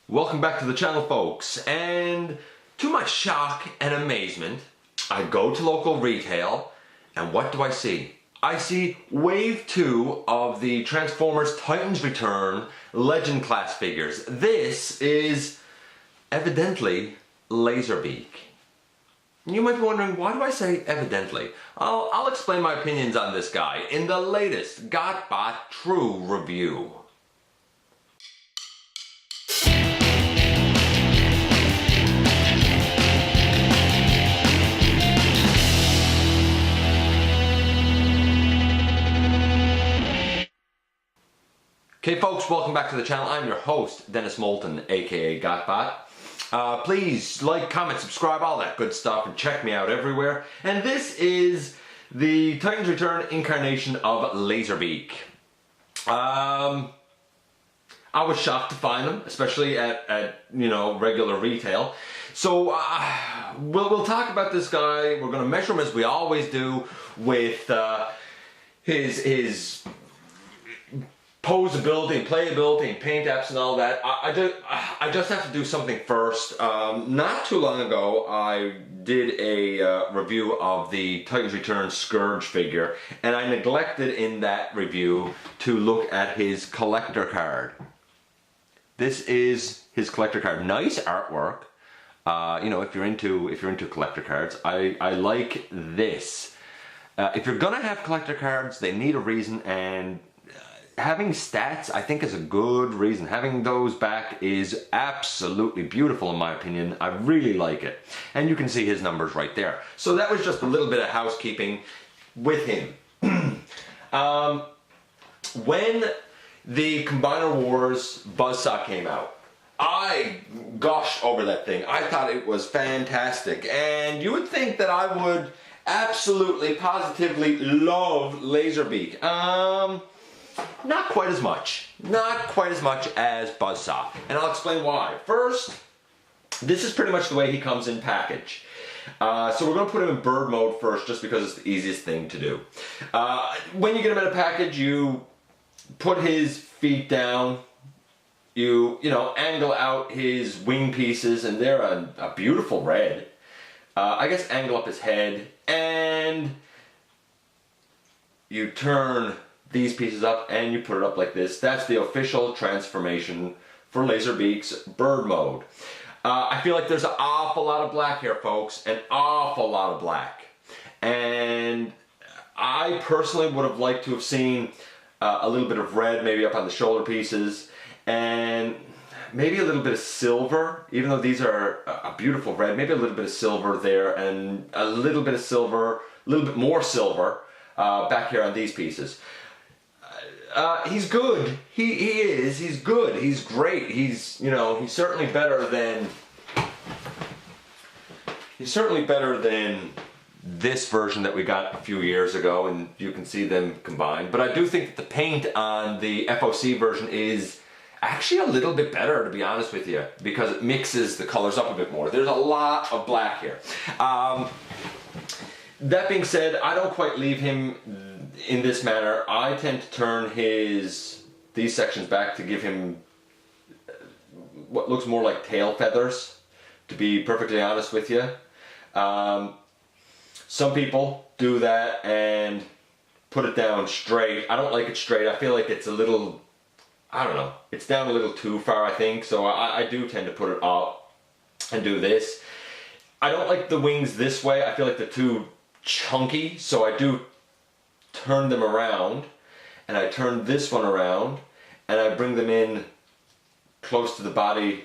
Welcome back to the channel, folks, and to my shock and amazement, I go to local retail, and what do I see? I see Wave 2 of the Transformers Titans Return Legend class figures. This is evidently Laserbeak. You might be wondering, why do I say evidently? I'll explain my opinions on this guy in the latest GotBot True review. Okay folks, welcome back to the channel. I'm your host, Dennis Moulton, aka GotBot. Please like, comment, subscribe, all that good stuff, and check me out everywhere. And this is the Titans Return incarnation of Laserbeak. I was shocked to find them, especially at regular retail. So we'll talk about this guy. We're going to measure him as we always do with his posability and playability and paint apps and all that. I just have to do something first. Not too long ago, I did a review of the Titans Return Scourge figure, and I neglected in that review to look at his collector card. This is his collector card. Nice artwork. If you're into collector cards, I like this. If you're gonna have collector cards, they need a reason, and having stats, I think, is a good reason. Having those back is absolutely beautiful in my opinion. I really like it. And you can see his numbers right there. So that was just a little bit of housekeeping with him. When the Combiner Wars Buzzsaw came out, I gushed over that thing. I thought it was fantastic. And you would think that I would absolutely, positively love Laserbeak. Not quite as much. Not quite as much as Buzzsaw. And I'll explain why. First, this is pretty much the way he comes in package. So we're going to put him in bird mode first, just because it's the easiest thing to do. When you get him in a package, you put his feet down. You angle out his wing pieces, and they're a beautiful red. I guess angle up his head, and you turn these pieces up and you put it up like this. That's the official transformation for Laserbeak's bird mode. I feel like there's an awful lot of black here, folks, an awful lot of black. And I personally would have liked to have seen a little bit of red maybe up on the shoulder pieces, and maybe a little bit of silver, even though these are a beautiful red, maybe a little bit of silver there, and a little bit of silver, a little bit more silver back here on these pieces. He's good. He is. He's good. He's great. He's certainly better than this version that we got a few years ago, and you can see them combined. But I do think that the paint on the FOC version is actually a little bit better, to be honest with you, because it mixes the colors up a bit more. There's a lot of black here. That being said, I don't quite leave him in this manner. I tend to turn these sections back to give him what looks more like tail feathers, to be perfectly honest with you. Some people do that and put it down straight. I don't like it straight. I feel like it's a little, I don't know, it's down a little too far, I think. So I do tend to put it up and do this. I don't like the wings this way. I feel like they're too chunky, so I do turn them around, and I turn this one around, and I bring them in close to the body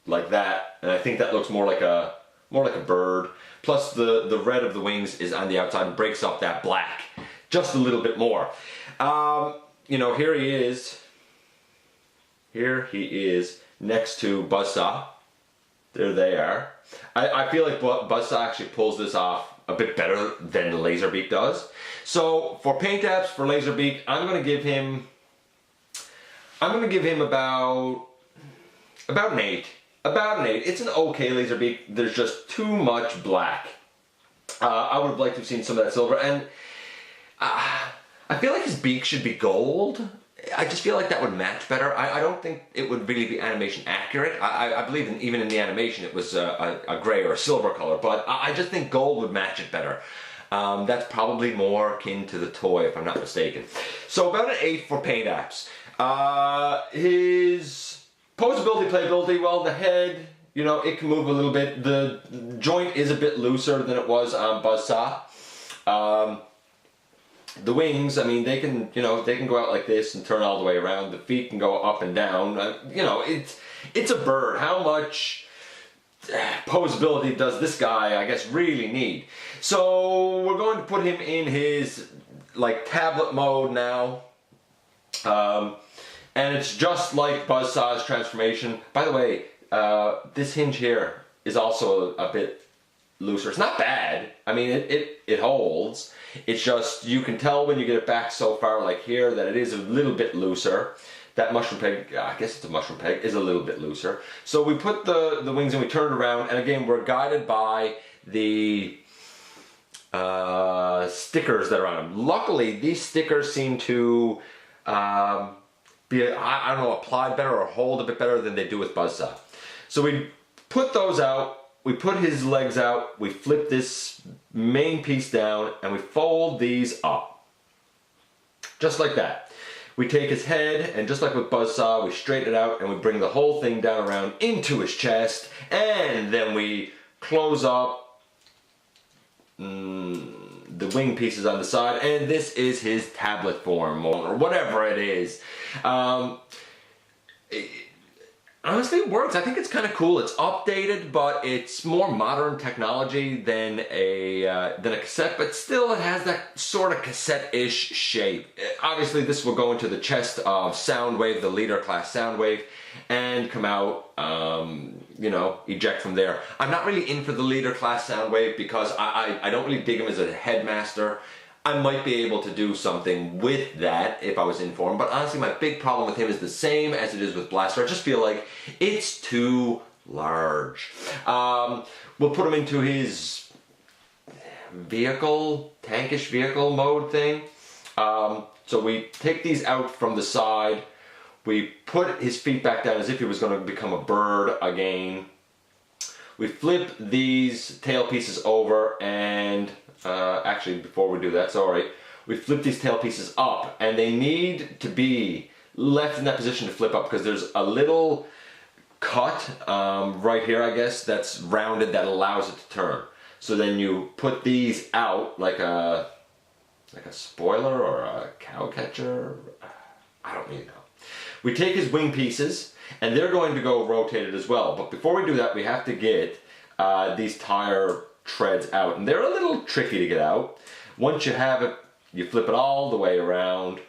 like that, and I think that looks more like a bird. Plus the red of the wings is on the outside and breaks up that black just a little bit more. Here he is. Here he is next to Buzzsaw. There they are. I feel like Buzzsaw actually pulls this off a bit better than Laserbeak does. So for paint apps for Laserbeak, I'm gonna give him about an 8. About an 8. It's an okay Laserbeak. There's just too much black. I would have liked to have seen some of that silver, and I feel like his beak should be gold. I just feel like that would match better. I don't think it would really be animation accurate. I believe even in the animation it was a gray or a silver color, but I just think gold would match it better. That's probably more akin to the toy, if I'm not mistaken. So about an 8 for paint apps. His posability, playability, well, the head, you know, it can move a little bit. The joint is a bit looser than it was on Buzzsaw. The wings, I mean, they can, you know, they can go out like this and turn all the way around. The feet can go up and down. You know, it's a bird. How much posability does this guy, I guess, really need? So we're going to put him in his like tablet mode now, and it's just like Buzzsaw's transformation. By the way, this hinge here is also a bit looser. It's not bad. I mean, it holds. It's just, you can tell when you get it back so far, like here, that it is a little bit looser. That mushroom peg, I guess it's a mushroom peg, is a little bit looser. So we put the wings and we turn it around, and again, we're guided by the stickers that are on them. Luckily, these stickers seem to be, I don't know, applied better or hold a bit better than they do with Buzzsaw. So we put those out. We put his legs out, we flip this main piece down, and we fold these up. Just like that. We take his head, and just like with Buzzsaw, we straighten it out, and we bring the whole thing down around into his chest, and then we close up the wing pieces on the side, and this is his tablet form, or whatever it is. Honestly, it works. I think it's kind of cool. It's updated, but it's more modern technology than a cassette, but still it has that sort of cassette-ish shape. Obviously, this will go into the chest of Soundwave, the leader class Soundwave, and come out, you know, eject from there. I'm not really in for the leader class Soundwave because I don't really dig him as a headmaster. I might be able to do something with that if I was in for him, but honestly my big problem with him is the same as it is with Blaster. I just feel like it's too large. We'll put him into his vehicle, tankish vehicle mode thing. So we take these out from the side, we put his feet back down as if he was going to become a bird again. We flip these tail pieces over, and actually, before we do that, sorry, we flip these tail pieces up, and they need to be left in that position to flip up because there's a little cut right here, I guess, that's rounded that allows it to turn. So then you put these out like a spoiler or a cow catcher. I don't really know. We take his wing pieces, and they're going to go rotated as well. But before we do that, we have to get these tire treads out, and they're a little tricky to get out. Once you have it, you flip it all the way around,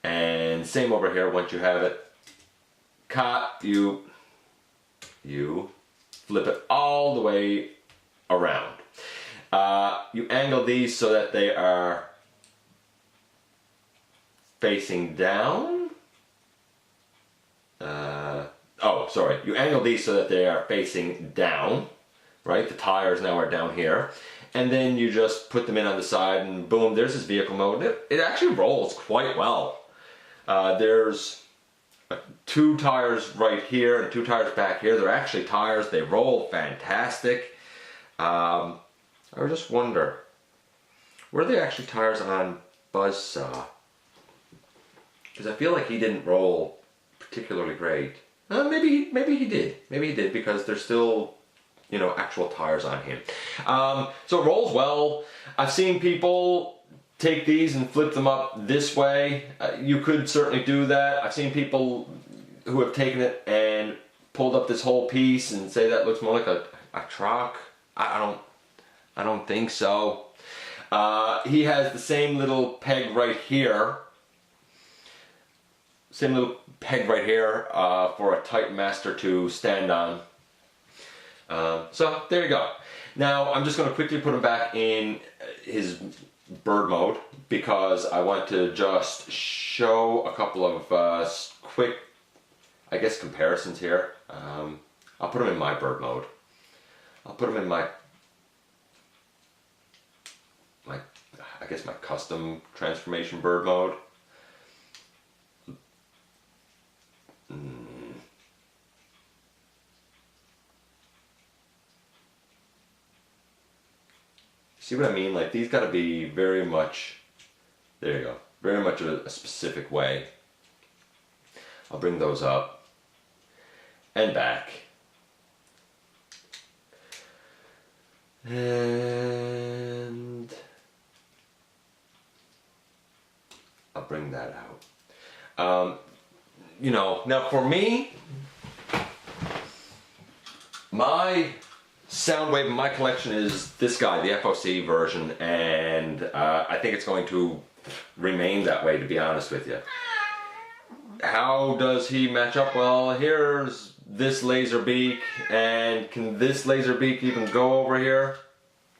and same over here. Once you have it caught, you flip it all the way around. You angle these so that they are facing down. You angle these so that they are facing down. Right, the tires now are down here, and then you just put them in on the side, and boom, there's his vehicle mode. It actually rolls quite well. There's 2 tires right here and 2 tires back here. They're actually tires. They roll fantastic. I just wonder, were they actually tires on Buzzsaw? Because I feel like he didn't roll particularly great. Maybe he did. Maybe he did, because they're still, you know, actual tires on him. So it rolls well. I've seen people take these and flip them up this way. You could certainly do that. I've seen people who have taken it and pulled up this whole piece and say that looks more like a truck. I don't think so. He has the same little peg right here. Same little peg right here for a Titan Master to stand on. So there you go. Now I'm just going to quickly put him back in his bird mode because I want to just show a couple of quick, I guess, comparisons here. I'll put him in my bird mode. I'll put him in my I guess my custom transformation bird mode. See what I mean? Like, these got to be very much, there you go, very much a specific way. I'll bring those up and back. And I'll bring that out. You know, now for me, my sound wave in my collection is this guy, the FOC version, and I think it's going to remain that way, to be honest with you. How does he match up? Well, here's this Laserbeak, and can this Laserbeak even go over here?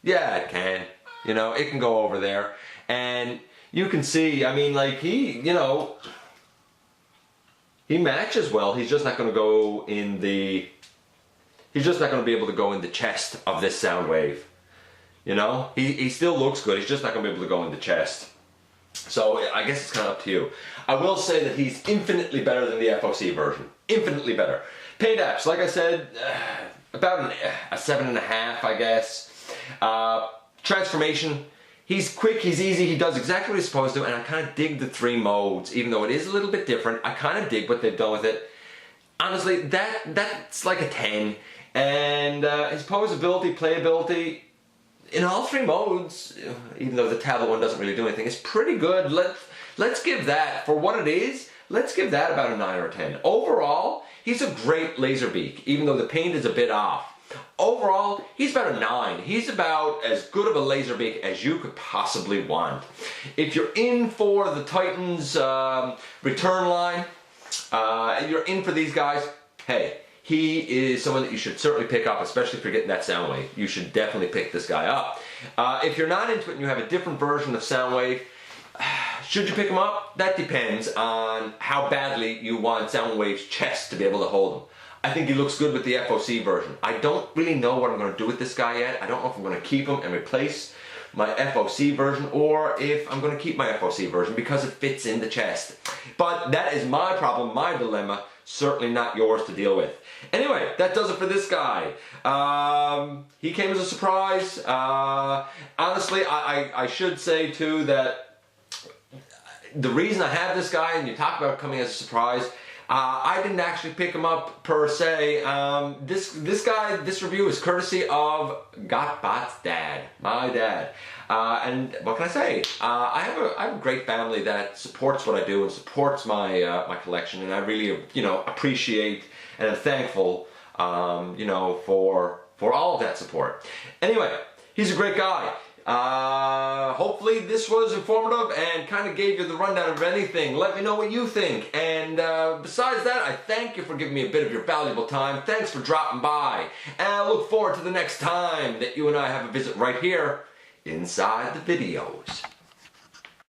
Yeah, it can. You know, it can go over there. And you can see, I mean, like, he, you know, he matches well. He's just not going to go in the, he's just not going to be able to go in the chest of this sound wave. You know, he still looks good. He's just not going to be able to go in the chest. So I guess it's kind of up to you. I will say that he's infinitely better than the FOC version. Infinitely better. Paint apps, like I said, about a 7.5, I guess. Transformation, he's quick, he's easy, he does exactly what he's supposed to, and I kind of dig the 3 modes, even though it is a little bit different. I kind of dig what they've done with it. Honestly, that's like a 10. And his posability, playability, in all 3 modes, even though the tablet one doesn't really do anything, it's pretty good. Let's give that, for what it is, let's give that about a 9 or a 10. Overall, he's a great Laserbeak, even though the paint is a bit off. Overall, he's about a 9. He's about as good of a Laserbeak as you could possibly want. If you're in for the Titans return line, and you're in for these guys, hey, he is someone that you should certainly pick up, especially if you're getting that Soundwave. You should definitely pick this guy up. If you're not into it and you have a different version of Soundwave, should you pick him up? That depends on how badly you want Soundwave's chest to be able to hold him. I think he looks good with the FOC version. I don't really know what I'm going to do with this guy yet. I don't know if I'm going to keep him and replace my FOC version, or if I'm going to keep my FOC version because it fits in the chest. But that is my problem, my dilemma, certainly not yours to deal with. Anyway, that does it for this guy. He came as a surprise. Honestly, I should say too that the reason I have this guy, and you talk about coming as a surprise, I didn't actually pick him up per se. This review is courtesy of GotBot's dad, my dad. And what can I say? I have a great family that supports what I do and supports my my collection, and I really appreciate and am thankful for all of that support. Anyway, he's a great guy. Hopefully this was informative and kind of gave you the rundown of anything. Let me know what you think. And besides that, I thank you for giving me a bit of your valuable time. Thanks for dropping by. And I look forward to the next time that you and I have a visit right here inside the videos.